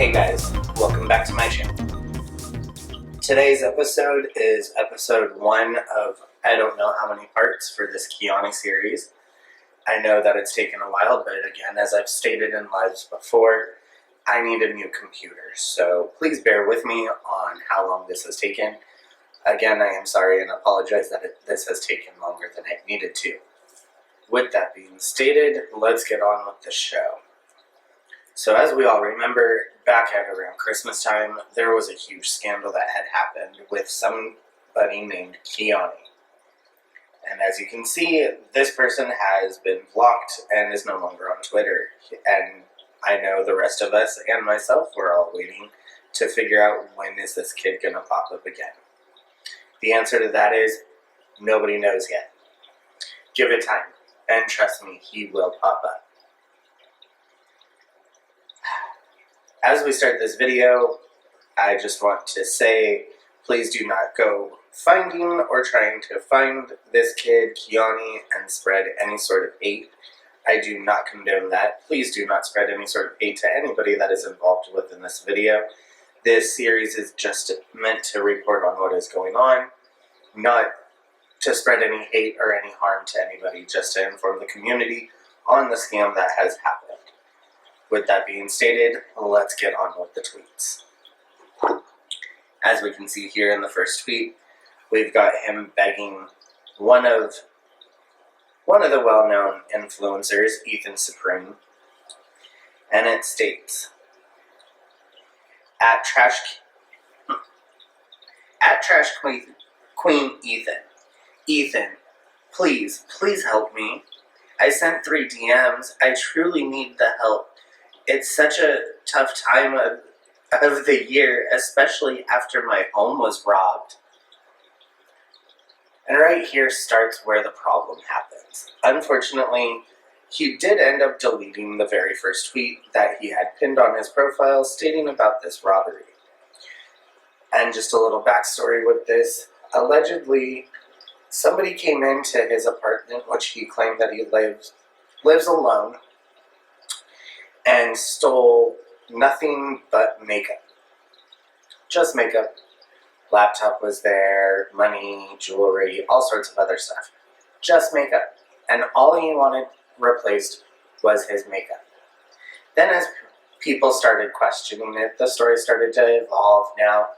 Hey guys, welcome back to my channel. Today's episode is episode 1 of I don't know how many parts for this Kiani series. I know that it's taken a while, but again, as I've stated in lives before, I need a new computer, so please bear with me on how long this has taken. Again, I am sorry and apologize that this has taken longer than it needed to. With that being stated, let's get on with the show. So as we all remember, back at around Christmas time, there was a huge scandal that had happened with somebody named Kiani. And as you can see, this person has been blocked and is no longer on Twitter. And I know the rest of us and myself were all waiting to figure out when is this kid going to pop up again. The answer to that is nobody knows yet. Give it time, and trust me, he will pop up. As we start this video, I just want to say, please do not go finding or trying to find this kid, Kiani, and spread any sort of hate. I do not condone that. Please do not spread any sort of hate to anybody that is involved within this video. This series is just meant to report on what is going on, not to spread any hate or any harm to anybody, just to inform the community on the scam that has happened. With that being stated, let's get on with the tweets. As we can see here in the first tweet, we've got him begging one of the well-known influencers, Ethan Supreme, and it states, at Trash Queen Ethan, please help me. I sent 3 DMs. I truly need the help. It's such a tough time of the year, especially after my home was robbed. And right here starts where the problem happens. Unfortunately, he did end up deleting the very first tweet that he had pinned on his profile stating about this robbery. And just a little backstory with this, allegedly, somebody came into his apartment, which he claimed that he lives alone, and stole nothing but makeup. Just makeup. Laptop was there, money, jewelry, all sorts of other stuff. Just makeup. And all he wanted replaced was his makeup. Then as people started questioning it, the story started to evolve. Now,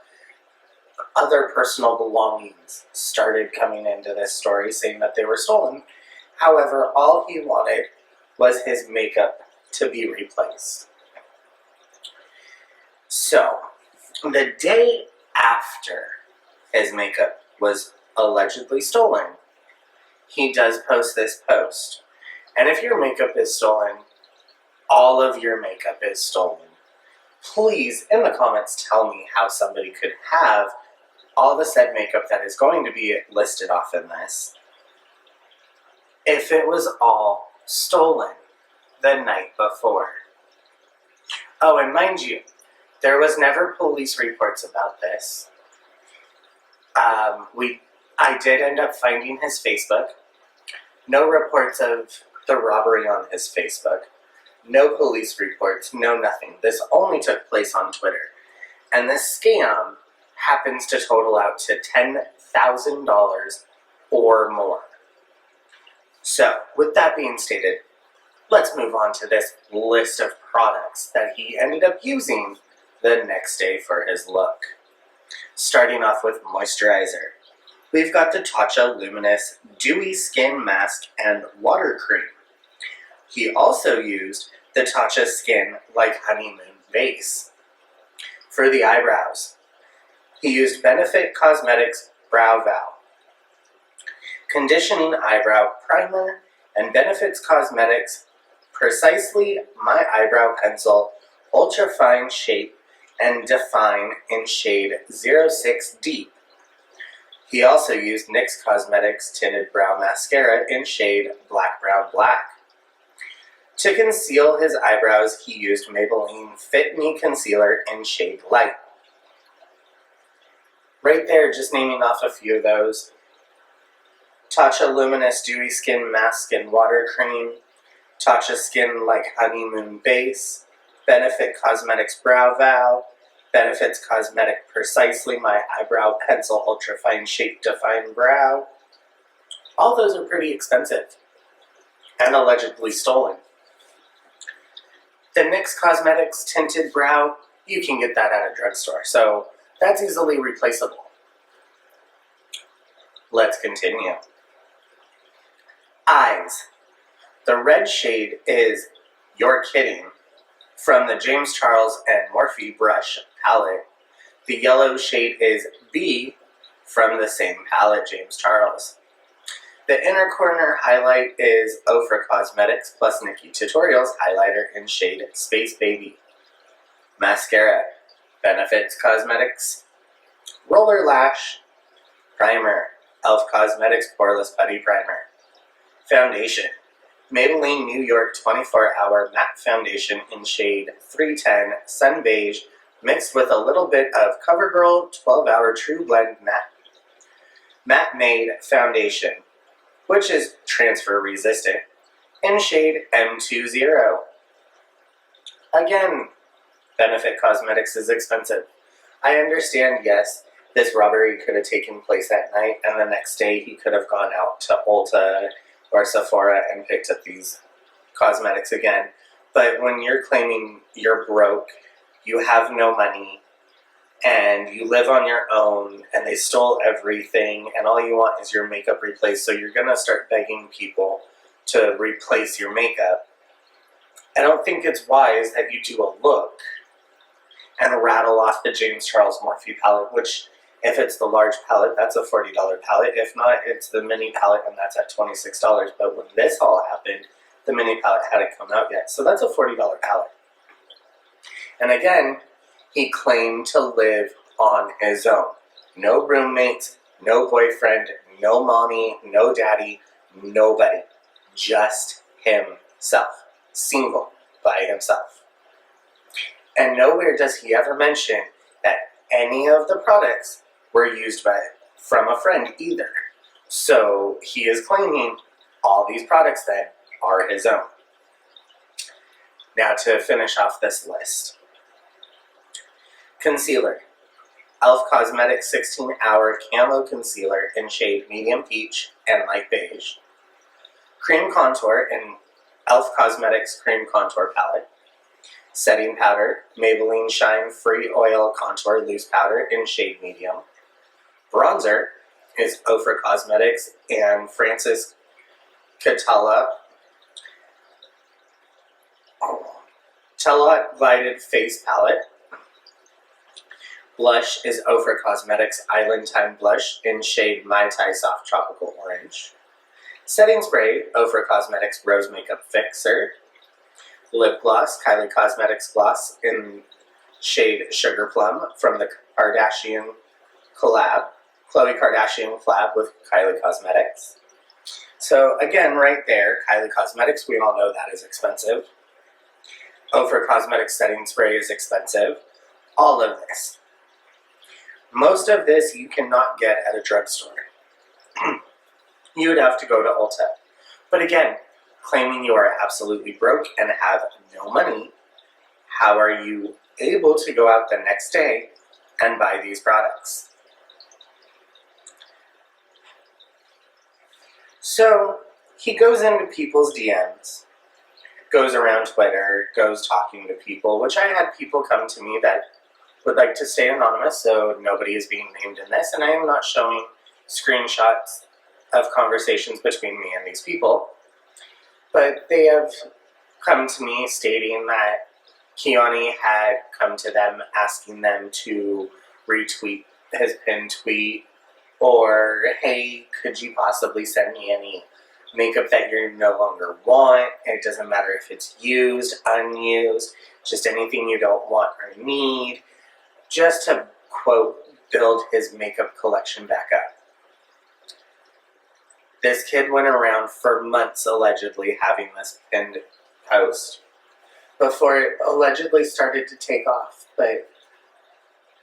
other personal belongings started coming into this story, saying that they were stolen. However, all he wanted was his makeup to be replaced. So, the day after his makeup was allegedly stolen, he does post this post. And if your makeup is stolen, all of your makeup is stolen. Please, in the comments, tell me how somebody could have all the said makeup that is going to be listed off in this if it was all stolen the night before. Oh, and mind you, there was never police reports about this. I did end up finding his Facebook. No reports of the robbery on his Facebook. No police reports, no nothing. This only took place on Twitter. And this scam happens to total out to $10,000 or more. So, with that being stated, let's move on to this list of products that he ended up using the next day for his look. Starting off with moisturizer. We've got the Tatcha Luminous Dewy Skin Mask and Water Cream. He also used the Tatcha Skin Like Honeymoon Base. For the eyebrows, he used Benefit Cosmetics Brow Val, Conditioning Eyebrow Primer, and Benefits Cosmetics Precisely My Eyebrow Pencil Ultra Fine Shape and Define in shade 06 Deep. He also used NYX Cosmetics Tinted Brow Mascara in shade Black Brown Black. To conceal his eyebrows, he used Maybelline Fit Me Concealer in shade Light. Right there, just naming off a few of those. Tatcha Luminous Dewy Skin Mask and Water Cream, Tatcha Skin Like Honeymoon Base, Benefit Cosmetics Brow Vow, Benefits Cosmetic Precisely My Eyebrow Pencil Ultra Fine Shape Define Brow. All those are pretty expensive and allegedly stolen. the NYX Cosmetics Tinted Brow, you can get that at a drugstore, so that's easily replaceable. Let's continue. Eyes. The red shade is You're Kidding from the James Charles and Morphe brush palette. The yellow shade is B from the same palette, James Charles. The inner corner highlight is Ofra Cosmetics plus Nikki Tutorials highlighter in shade Space Baby. Mascara, Benefits Cosmetics. Roller Lash Primer, e.l.f. Cosmetics Poreless Putty Primer. Foundation, Maybelline New York 24-Hour Matte Foundation in shade 310 Sun Beige mixed with a little bit of CoverGirl 12-Hour True Blend Matte Made Foundation, which is transfer resistant, in shade M20. Again, Benefit Cosmetics is expensive. I understand, yes, this robbery could have taken place at night, and the next day he could have gone out to Ulta or Sephora and picked up these cosmetics again. But when you're claiming you're broke, you have no money, and you live on your own, and they stole everything, and all you want is your makeup replaced, so you're going to start begging people to replace your makeup. I don't think it's wise that you do a look and rattle off the James Charles Morphe palette, which, if it's the large palette, that's a $40 palette. If not, it's the mini palette, and that's at $26. But when this all happened, the mini palette hadn't come out yet, so that's a $40 palette. And again, he claimed to live on his own. No roommates, no boyfriend, no mommy, no daddy, nobody. Just himself. Single by himself. And nowhere does he ever mention that any of the products were used from a friend either. So he is claiming all these products then are his own. Now to finish off this list. Concealer, e.l.f. Cosmetics 16-Hour Camo Concealer in shade Medium Peach and Light Beige. Cream Contour in e.l.f. Cosmetics Cream Contour Palette. Setting Powder, Maybelline Shine Free Oil Contour Loose Powder in shade Medium. Bronzer is Ofra Cosmetics and Francis Catala Glided Face Palette. Blush is Ofra Cosmetics Island Time Blush in shade Mai Tai Soft Tropical Orange. Setting Spray, Ofra Cosmetics Rose Makeup Fixer. Lip Gloss, Kylie Cosmetics Gloss in shade Sugar Plum from the Kardashian collab. Khloe Kardashian collab with Kylie Cosmetics. So again, right there, Kylie Cosmetics, we all know that is expensive. Ofra Cosmetics Setting Spray is expensive. All of this. Most of this you cannot get at a drugstore. You would have to go to Ulta. But again, claiming you are absolutely broke and have no money, how are you able to go out the next day and buy these products? So he goes into people's DMs, goes around Twitter, goes talking to people, which I had people come to me that would like to stay anonymous, so nobody is being named in this, and I am not showing screenshots of conversations between me and these people. But they have come to me stating that Keone had come to them asking them to retweet his pinned tweet, or, hey, could you possibly send me any makeup that you no longer want? It doesn't matter if it's used, unused, just anything you don't want or need, just to, quote, build his makeup collection back up. This kid went around for months allegedly having this pinned post before it allegedly started to take off. But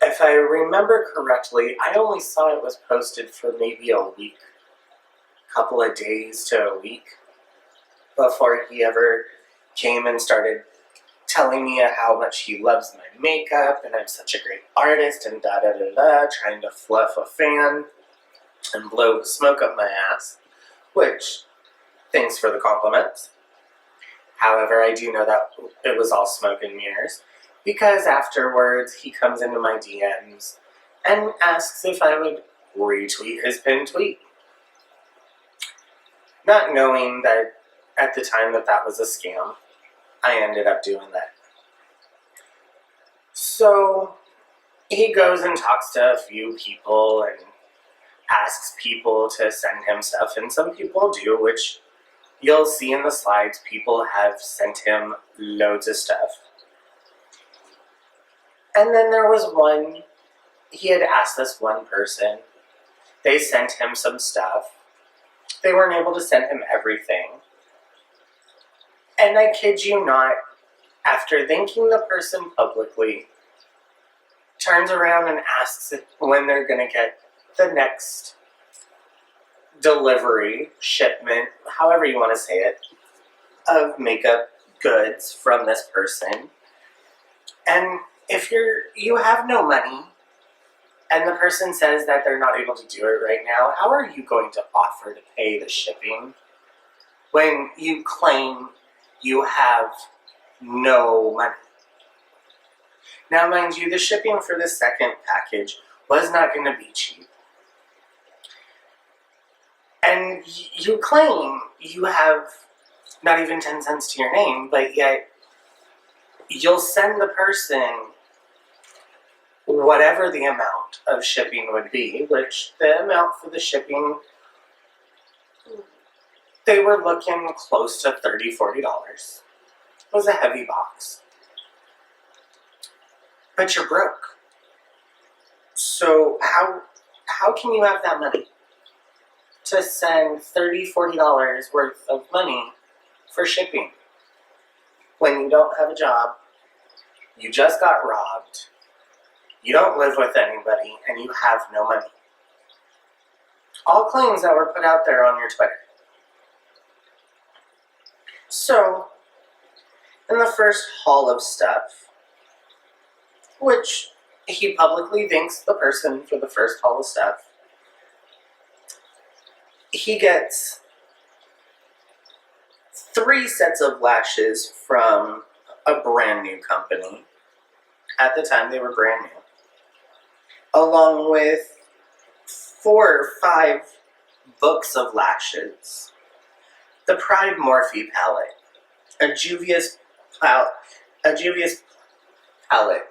if I remember correctly, I only saw it was posted for maybe a week, couple of days to a week, before he ever came and started telling me how much he loves my makeup and I'm such a great artist and da-da-da-da, trying to fluff a fan and blow smoke up my ass, which, thanks for the compliments. However, I do know that it was all smoke and mirrors, because afterwards he comes into my DMs and asks if I would retweet his pinned tweet. Not knowing that at the time that was a scam, I ended up doing that. So he goes and talks to a few people and asks people to send him stuff, and some people do, which you'll see in the slides. People have sent him loads of stuff. And then there was one, he had asked this one person, they sent him some stuff. They weren't able to send him everything. And I kid you not, after thanking the person publicly, turns around and asks when they're going to get the next delivery, shipment, however you want to say it, of makeup goods from this person. And if you have no money, and the person says that they're not able to do it right now, how are you going to offer to pay the shipping when you claim you have no money? Now, mind you, the shipping for the second package was not going to be cheap. And you claim you have not even 10 cents to your name, but yet you'll send the person whatever the amount of shipping would be, which the amount for the shipping, they were looking close to $30, $40. It was a heavy box. But you're broke. So how can you have that money to send $30, $40 worth of money for shipping when you don't have a job, you just got robbed, you don't live with anybody, and you have no money? All claims that were put out there on your Twitter. So, in the first haul of stuff, which he publicly thanks the person for the first haul of stuff, he gets 3 sets of lashes from a brand new company. At the time, they were brand new. Along with 4 or 5 books of lashes. The Pride Morphe palette. A Juvia's palette.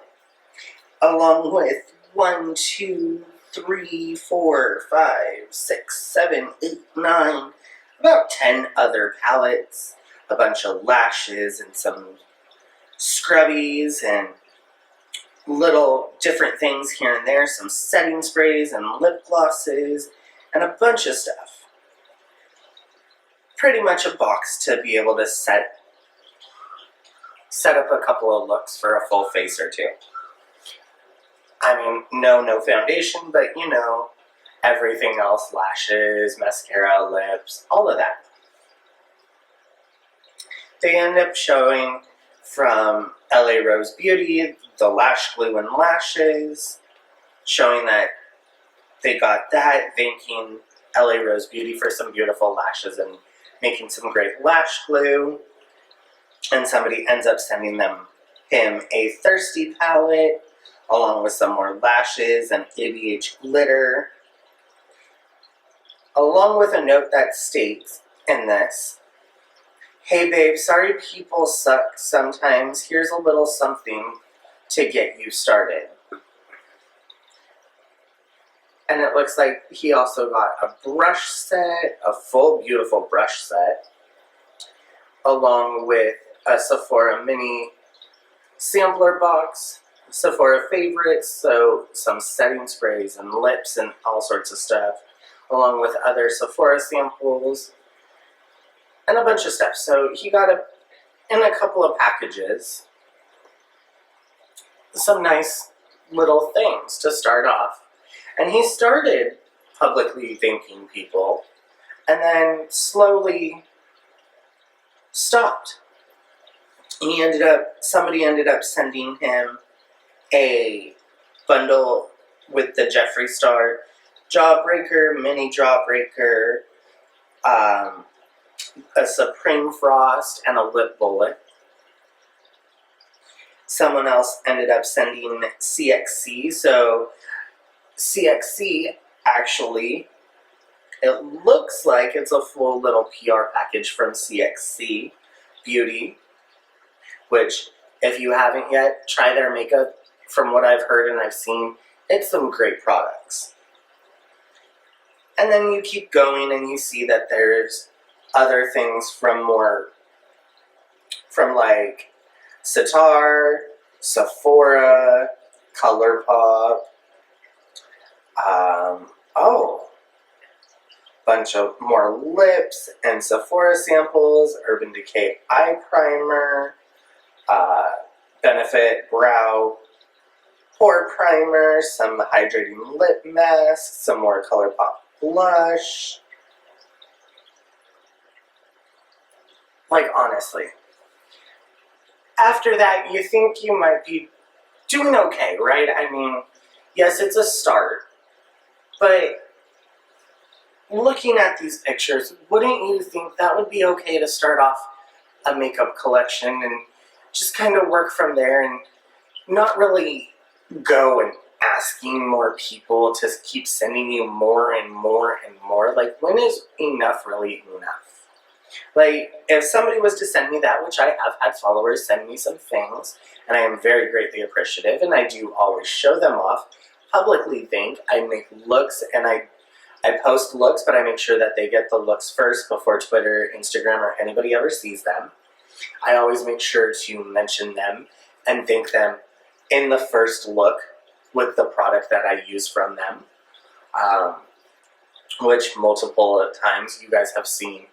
Along with 1, 2, 3, 4, 5, 6, 7, 8, 9, about 10 other palettes, a bunch of lashes and some scrubbies and little different things here and there, some setting sprays and lip glosses and a bunch of stuff. Pretty much a box to be able to set up a couple of looks for a full face or two. I mean, no foundation, but you know, everything else, lashes, mascara, lips, all of that. They end up showing from LA Rose Beauty, the lash glue and lashes, showing that they got that, thanking LA Rose Beauty for some beautiful lashes and making some great lash glue. And somebody ends up sending him a Thirsty palette, along with some more lashes and ABH glitter, along with a note that states in this, "Hey babe, sorry people suck sometimes. Here's a little something to get you started." And it looks like he also got a brush set, a full beautiful brush set, along with a Sephora mini sampler box, Sephora favorites, so some setting sprays and lips and all sorts of stuff, along with other Sephora samples, and a bunch of stuff. So he got in a couple of packages some nice little things to start off. And he started publicly thanking people, and then slowly stopped. somebody ended up sending him a bundle with the Jeffree Star Jawbreaker, mini Jawbreaker, a Supreme Frost, and a lip bullet. Someone else ended up sending CXC, so CXC actually, it looks like it's a full little PR package from CXC Beauty, which, if you haven't yet, try their makeup. From what I've heard and I've seen, it's some great products. And then you keep going and you see that there's other things from like Sitar, Sephora, ColourPop, bunch of more lips and Sephora samples, Urban Decay eye primer, Benefit brow pore primer, some hydrating lip mask, some more ColourPop blush. Like, honestly, after that, you think you might be doing okay, right? I mean, yes, it's a start, but looking at these pictures, wouldn't you think that would be okay to start off a makeup collection and just kind of work from there and not really go and asking more people to keep sending you more and more and more? Like, when is enough really enough? Like, if somebody was to send me that, which I have had followers send me some things, and I am very greatly appreciative, and I do always show them off, publicly think, I make looks, and I post looks, but I make sure that they get the looks first before Twitter, Instagram, or anybody ever sees them. I always make sure to mention them and thank them in the first look with the product that I use from them, which multiple times you guys have seen.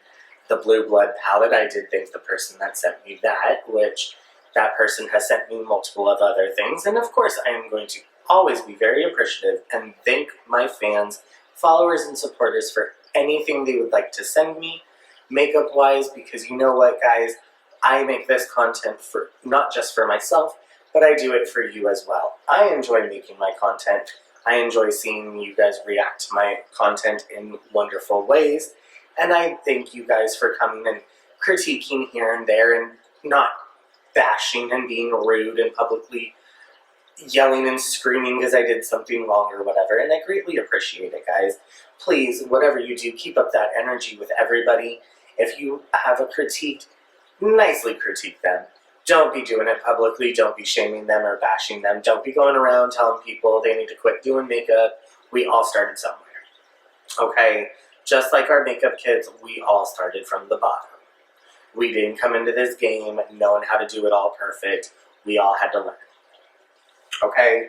The Blue Blood palette, I did thank the person that sent me that, which that person has sent me multiple of other things. And of course, I am going to always be very appreciative and thank my fans, followers, and supporters for anything they would like to send me, makeup-wise, because you know what, guys? I make this content for not just for myself, but I do it for you as well. I enjoy making my content. I enjoy seeing you guys react to my content in wonderful ways. And I thank you guys for coming and critiquing here and there and not bashing and being rude and publicly yelling and screaming because I did something wrong or whatever. And I greatly appreciate it, guys. Please, whatever you do, keep up that energy with everybody. If you have a critique, nicely critique them. Don't be doing it publicly. Don't be shaming them or bashing them. Don't be going around telling people they need to quit doing makeup. We all started somewhere. Okay? Just like our makeup kids, we all started from the bottom. We didn't come into this game knowing how to do it all perfect. We all had to learn. Okay?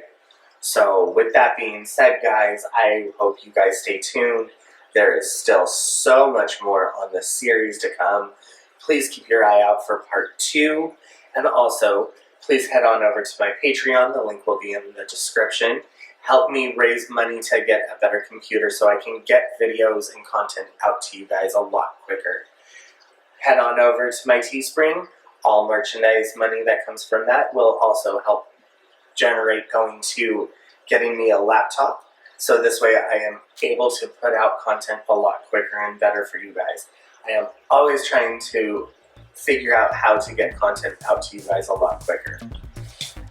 So with that being said, guys, I hope you guys stay tuned. There is still so much more on this series to come. Please keep your eye out for part 2. And also, please head on over to my Patreon. The link will be in the description. Help me raise money to get a better computer so I can get videos and content out to you guys a lot quicker. Head on over to my Teespring. All merchandise money that comes from that will also help generate going to getting me a laptop. So this way I am able to put out content a lot quicker and better for you guys. I am always trying to figure out how to get content out to you guys a lot quicker.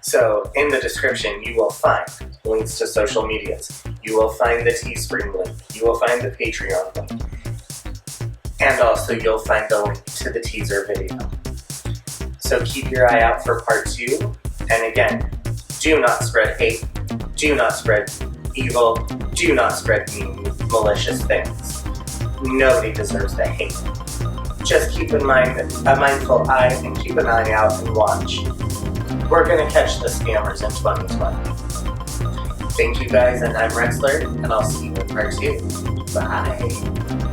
So in the description, you will find links to social medias. You will find the Teespring link. You will find the Patreon link. And also you'll find the link to the teaser video. So keep your eye out for part 2. And again, do not spread hate. Do not spread evil. Do not spread mean, malicious things. Nobody deserves the hate. Just keep in mind a mindful eye and keep an eye out and watch. We're going to catch the scammers in 2020. Thank you guys, and I'm Rexler, and I'll see you in part 2. Bye.